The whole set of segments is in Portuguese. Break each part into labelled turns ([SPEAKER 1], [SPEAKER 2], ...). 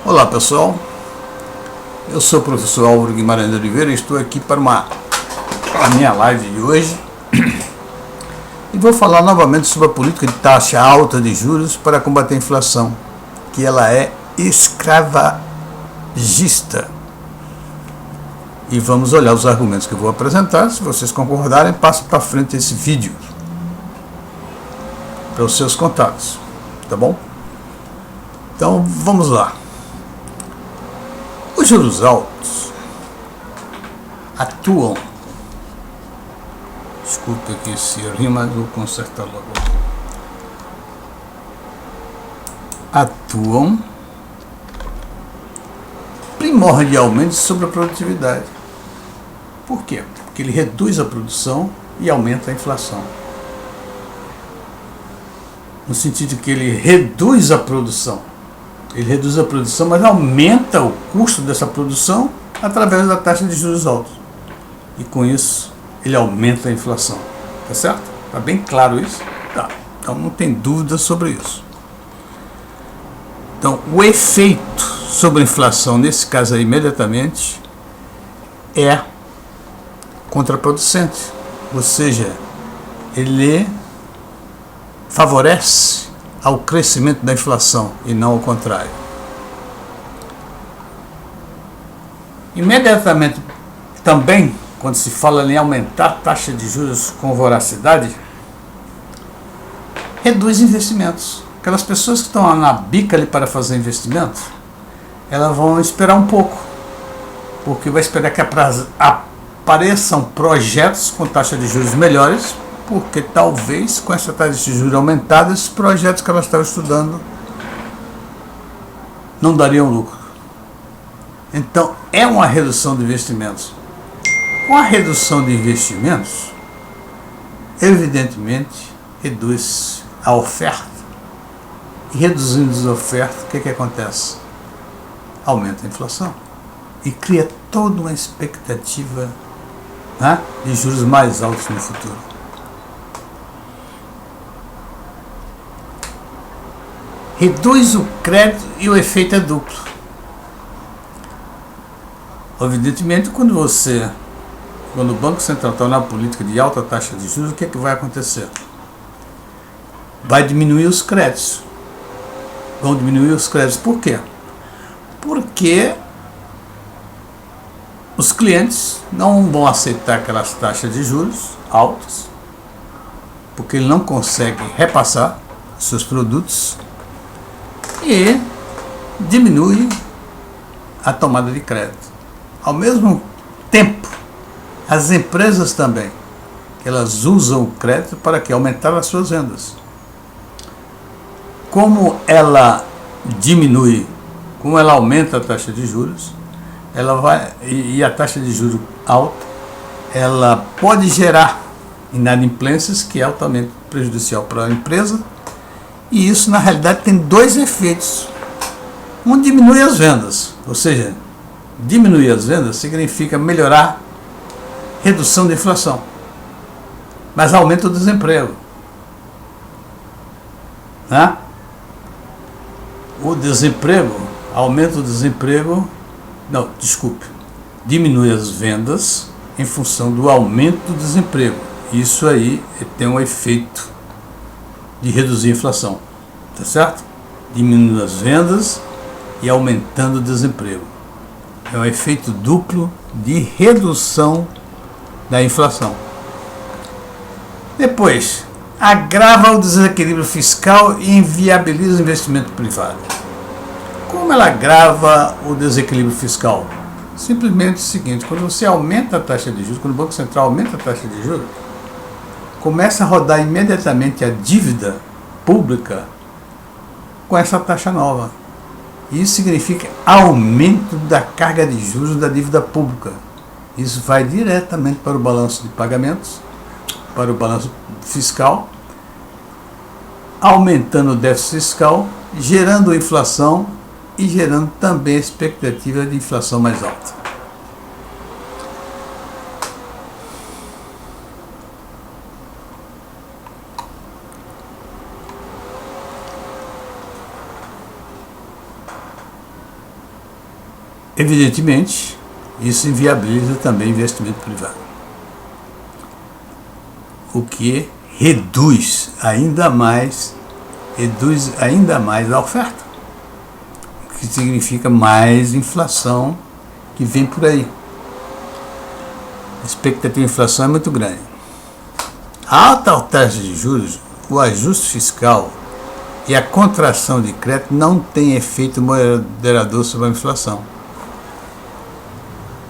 [SPEAKER 1] Olá pessoal, eu sou o professor Álvaro Guimarães de Oliveira e estou aqui para a minha live de hoje e vou falar novamente sobre a política de taxa alta de juros para combater a inflação, que ela é escravagista. E vamos olhar os argumentos que eu vou apresentar. Se vocês concordarem, passo para frente esse vídeo para os seus contatos, tá bom? Então vamos lá. Os juros altos atuam, desculpe aqui se rima, vou consertar logo, atuam primordialmente sobre a produtividade. Por quê? Porque ele reduz a produção e aumenta a inflação. No sentido que ele reduz a produção, mas aumenta o custo dessa produção através da taxa de juros altos. E com isso, ele aumenta a inflação. Tá certo? Tá bem claro isso? Tá. Então não tem dúvida sobre isso. Então, o efeito sobre a inflação, nesse caso aí, imediatamente, é contraproducente. Ou seja, ele favorece ao crescimento da inflação e não ao contrário. Imediatamente também, quando se fala em aumentar a taxa de juros com voracidade, reduz investimentos. Aquelas pessoas que estão na bica ali para fazer investimento, elas vão esperar um pouco, porque vai esperar que apareçam projetos com taxa de juros melhores, porque talvez com essa taxa de juros aumentada, esses projetos que elas estavam estudando não dariam lucro. Então é uma redução de investimentos. Com a redução de investimentos, evidentemente reduz a oferta, e reduzindo a oferta, o que acontece? Aumenta a inflação e cria toda uma expectativa, né, de juros mais altos no futuro. Reduz o crédito e o efeito é duplo. Evidentemente, quando o Banco Central está na política de alta taxa de juros, o que vai acontecer? Vai diminuir os créditos. Vão diminuir os créditos. Por quê? Porque os clientes não vão aceitar aquelas taxas de juros altas, porque ele não consegue repassar seus produtos, e diminui a tomada de crédito. Ao mesmo tempo, as empresas também, elas usam o crédito para que aumentar as suas vendas. Como ela diminui, como ela aumenta a taxa de juros, e a taxa de juros alta, ela pode gerar inadimplências, que é altamente prejudicial para a empresa. E isso, na realidade, tem dois efeitos. Um, diminui as vendas, ou seja, diminuir as vendas significa melhorar redução da inflação, mas aumenta o desemprego, né? Diminui as vendas em função do aumento do desemprego. Isso aí tem um efeito de reduzir a inflação, tá certo? Diminuindo as vendas e aumentando o desemprego. É um efeito duplo de redução da inflação. Depois, agrava o desequilíbrio fiscal e inviabiliza o investimento privado. Como ela agrava o desequilíbrio fiscal? Simplesmente o seguinte: quando você aumenta a taxa de juros, quando o Banco Central aumenta a taxa de juros, começa a rodar imediatamente a dívida pública com essa taxa nova. Isso significa aumento da carga de juros da dívida pública. Isso vai diretamente para o balanço de pagamentos, para o balanço fiscal, aumentando o déficit fiscal, gerando inflação e gerando também a expectativa de inflação mais alta. Evidentemente, isso inviabiliza também investimento privado, o que reduz ainda mais a oferta, o que significa mais inflação que vem por aí. A expectativa de inflação é muito grande. A alta taxa de juros, o ajuste fiscal e a contração de crédito não tem efeito moderador sobre a inflação.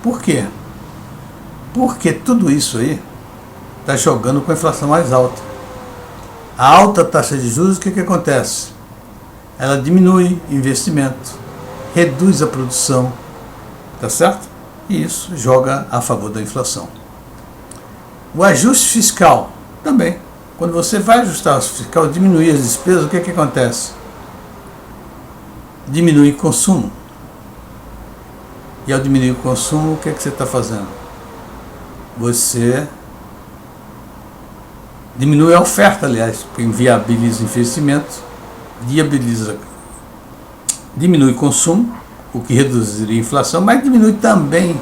[SPEAKER 1] Por quê? Porque tudo isso aí está jogando com a inflação mais alta. A alta taxa de juros, o que acontece? Ela diminui investimento, reduz a produção, tá certo? E isso joga a favor da inflação. O ajuste fiscal também. Quando você vai ajustar o fiscal, diminuir as despesas, o que acontece? Diminui o consumo. E ao diminuir o consumo, o que você está fazendo? Você diminui a oferta, aliás, porque inviabiliza investimento, diminui o consumo, o que reduziria a inflação, mas diminui também,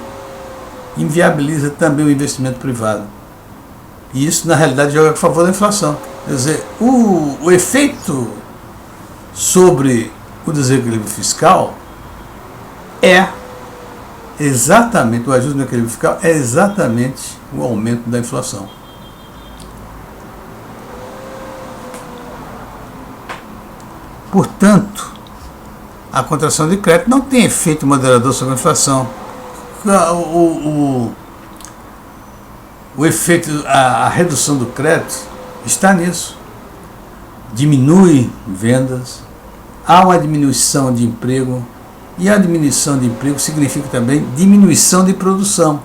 [SPEAKER 1] inviabiliza também o investimento privado. E isso, na realidade, joga a favor da inflação. Quer dizer, o efeito sobre o desequilíbrio fiscal é exatamente, o ajuste no equilíbrio fiscal é exatamente o aumento da inflação. Portanto, a contração de crédito não tem efeito moderador sobre a inflação. O efeito, a redução do crédito está nisso. Diminui vendas, há uma diminuição de emprego, e a diminuição de emprego significa também diminuição de produção.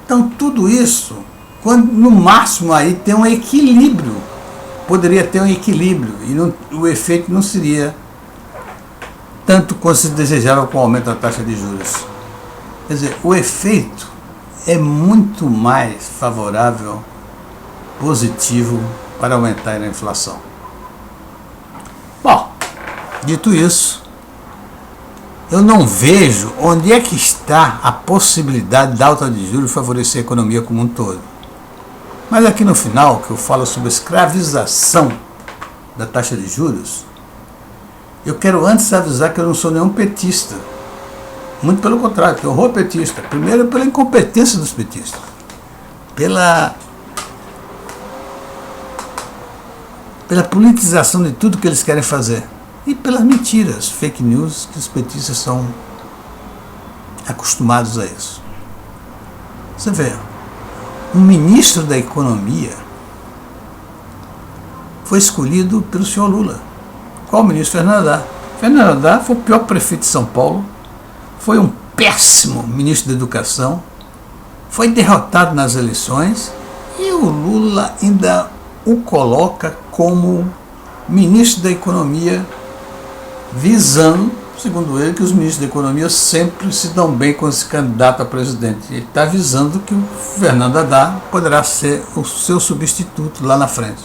[SPEAKER 1] Então, tudo isso, quando no máximo aí tem um equilíbrio, poderia ter um equilíbrio, e não, o efeito não seria tanto quanto se desejava com o aumento da taxa de juros. Quer dizer, o efeito é muito mais favorável, positivo, para aumentar a inflação. Bom, dito isso, eu não vejo onde é que está a possibilidade da alta de juros favorecer a economia como um todo. Mas aqui no final, que eu falo sobre a escravização da taxa de juros, eu quero antes avisar que eu não sou nenhum petista. Muito pelo contrário, eu sou petista. Primeiro, pela incompetência dos petistas. Pela politização de tudo que eles querem fazer. E pelas mentiras, fake news, que os petistas são acostumados a isso. Você vê, um ministro da Economia foi escolhido pelo senhor Lula. Qual o ministro? Fernando Haddad. Fernando Haddad foi o pior prefeito de São Paulo, foi um péssimo ministro da Educação, foi derrotado nas eleições e o Lula ainda o coloca como ministro da Economia, visando, segundo ele, que os ministros da Economia sempre se dão bem quando se candidata a presidente. Ele está avisando que o Fernando Haddad poderá ser o seu substituto lá na frente.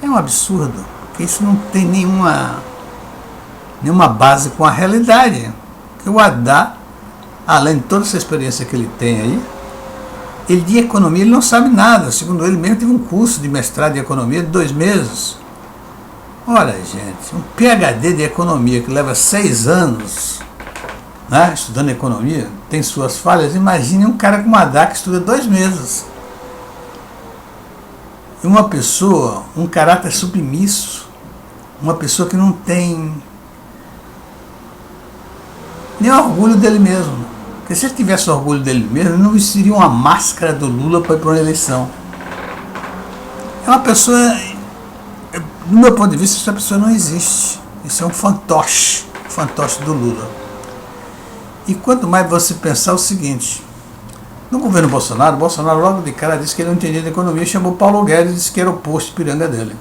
[SPEAKER 1] É um absurdo, porque isso não tem nenhuma base com a realidade. Que o Haddad, além de toda essa experiência que ele tem aí, ele de economia ele não sabe nada. Segundo ele mesmo, teve um curso de mestrado em economia de 2 meses. Olha, gente, um PhD de economia que leva 6 anos, né, estudando economia, tem suas falhas. Imagine um cara como Haddad que estuda 2 meses. E uma pessoa, um caráter submisso, uma pessoa que não tem nem orgulho dele mesmo. Porque se ele tivesse orgulho dele mesmo, ele não vestiria uma máscara do Lula para ir para uma eleição. É uma pessoa, do meu ponto de vista, essa pessoa não existe. Isso é um fantoche do Lula. E quanto mais você pensar o seguinte, no governo Bolsonaro logo de cara disse que ele não entendia de economia, chamou Paulo Guedes e disse que era o posto de piranga dele.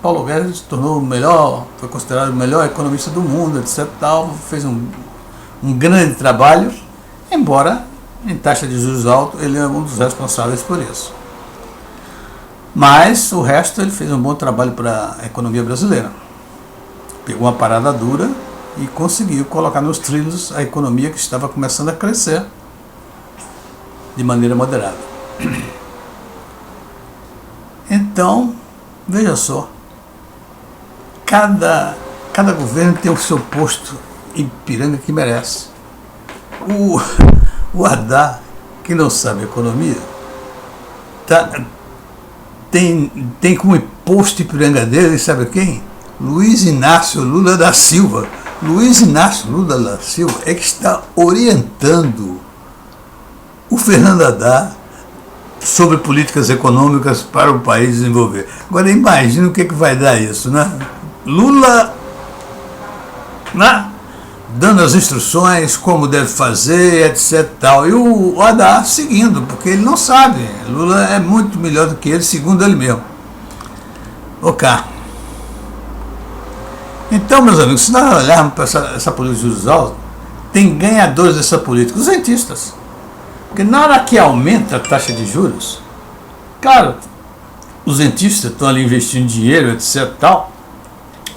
[SPEAKER 1] Paulo Guedes se tornou o melhor, foi considerado o melhor economista do mundo, etc. Tal, fez um grande trabalho, embora em taxa de juros alta ele é um dos responsáveis por isso. Mas o resto ele fez um bom trabalho para a economia brasileira. Pegou uma parada dura e conseguiu colocar nos trilhos a economia que estava começando a crescer de maneira moderada. Então, veja só, cada governo tem o seu posto Ipiranga que merece. O Haddad, que não sabe economia, tem como posto Ipiranga dele, sabe quem? Luiz Inácio Lula da Silva. Luiz Inácio Lula da Silva é que está orientando o Fernando Haddad sobre políticas econômicas para o país desenvolver. Agora imagina o que vai dar isso, né? Lula, né? Dando as instruções, como deve fazer, etc. Tal. E o Haddad seguindo, porque ele não sabe. Lula é muito melhor do que ele, segundo ele mesmo. Ok. Então, meus amigos, se nós olharmos para essa política de juros altos, tem ganhadores dessa política, os rentistas. Porque na hora que aumenta a taxa de juros, claro, os rentistas estão ali investindo dinheiro, etc. Tal.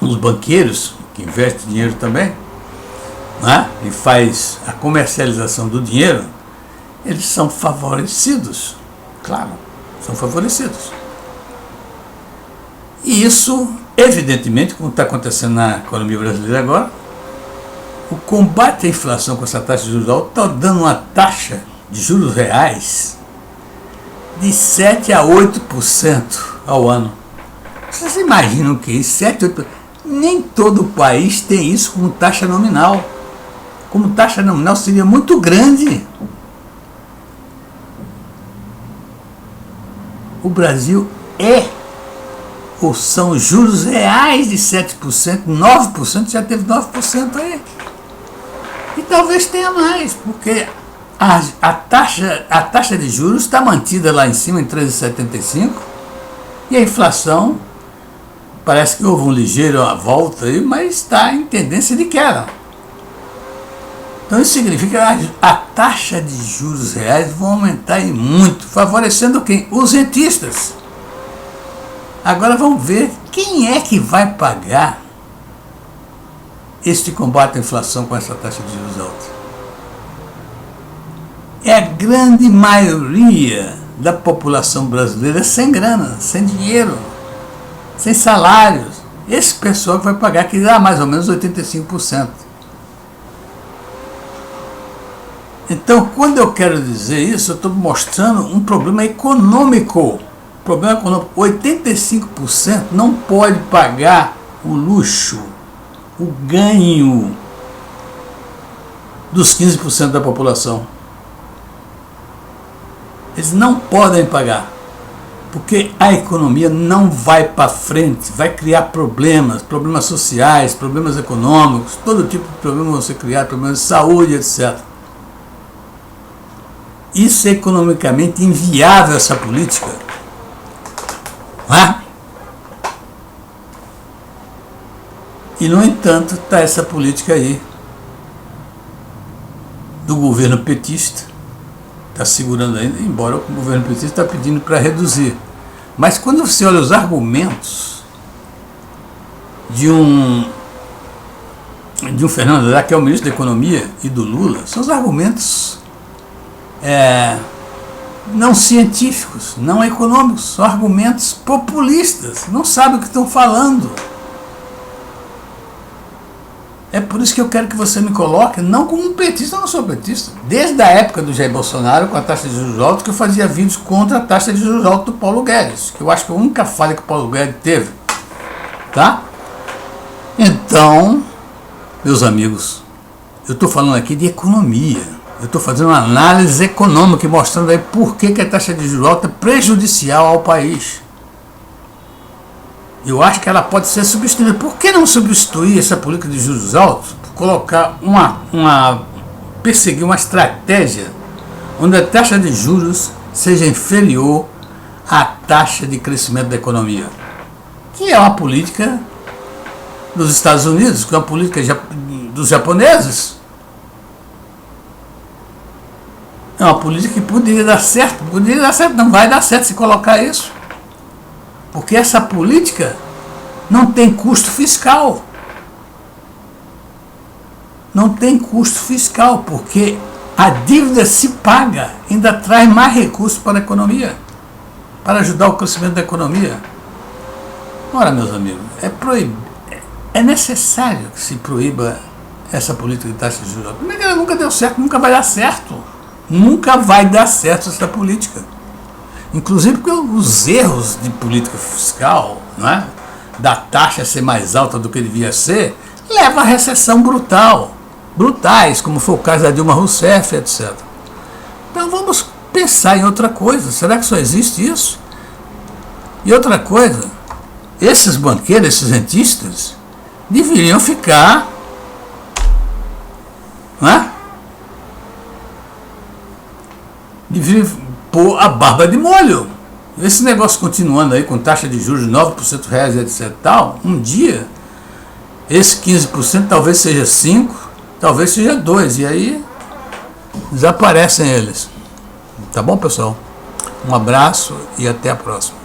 [SPEAKER 1] Os banqueiros, que investem dinheiro também, né? E faz a comercialização do dinheiro, eles são favorecidos, claro, são favorecidos. E isso, evidentemente, como está acontecendo na economia brasileira agora, o combate à inflação com essa taxa de juros alta está dando uma taxa de juros reais de 7 a 8% ao ano. Vocês imaginam que isso? 7 a 8%? Nem todo país tem isso como taxa nominal. Como taxa nominal seria muito grande. O Brasil ou são juros reais de 7%, 9%, já teve 9% aí. E talvez tenha mais, porque a taxa de juros está mantida lá em cima em 13,75 e a inflação parece que houve um ligeiro volta aí, mas está em tendência de queda. Então isso significa que a taxa de juros reais vai aumentar e muito, favorecendo quem? Os rentistas. Agora vamos ver quem é que vai pagar este combate à inflação com essa taxa de juros alta. É a grande maioria da população brasileira sem grana, sem dinheiro, sem salários. Esse pessoal que vai pagar, que dá mais ou menos 85%. Então, quando eu quero dizer isso, eu estou mostrando um problema econômico. Problema econômico. 85% não pode pagar o luxo, o ganho dos 15% da população. Eles não podem pagar, porque a economia não vai para frente, vai criar problemas sociais, problemas econômicos, todo tipo de problema vão ser criados, problemas de saúde, etc. Isso é economicamente inviável, essa política. Não é? E, no entanto, está essa política aí do governo petista, está segurando ainda, embora o governo petista está pedindo para reduzir. Mas quando você olha os argumentos de um Fernando Haddad, que é o ministro da Economia, e do Lula, são os argumentos não científicos, não econômicos, são argumentos populistas, não sabem o que estão falando. É por isso que eu quero que você me coloque, não como um petista, eu não sou petista. Desde a época do Jair Bolsonaro, com a taxa de juros altos, que eu fazia vídeos contra a taxa de juros altos do Paulo Guedes, que eu acho que a única falha que o Paulo Guedes teve. Tá? Então, meus amigos, eu estou falando aqui de economia. Eu estou fazendo uma análise econômica e mostrando aí por que a taxa de juros alta é prejudicial ao país. Eu acho que ela pode ser substituída. Por que não substituir essa política de juros altos? Colocar perseguir uma estratégia onde a taxa de juros seja inferior à taxa de crescimento da economia, que é uma política dos Estados Unidos, que é uma política dos japoneses. É uma política que poderia dar certo, não vai dar certo se colocar isso. Porque essa política não tem custo fiscal. não tem custo fiscal, porque a dívida se paga, ainda traz mais recursos para a economia, para ajudar o crescimento da economia. Ora, meus amigos, é necessário que se proíba essa política de taxa de juros. Primeiro, ela nunca deu certo, nunca vai dar certo. Nunca vai dar certo essa política. Inclusive porque os erros de política fiscal, não é? Da taxa ser mais alta do que devia ser, leva a recessão brutais, como foi o caso da Dilma Rousseff, etc. Então vamos pensar em outra coisa. Será que só existe isso? E outra coisa, esses banqueiros, esses rentistas, deveriam ficar, não é? Deveriam pôr a barba de molho. Esse negócio continuando aí com taxa de juros de 9% reais, etc. Tal, um dia, esse 15% talvez seja 5%, talvez seja 2%, e aí desaparecem eles. Tá bom, pessoal? Um abraço e até a próxima.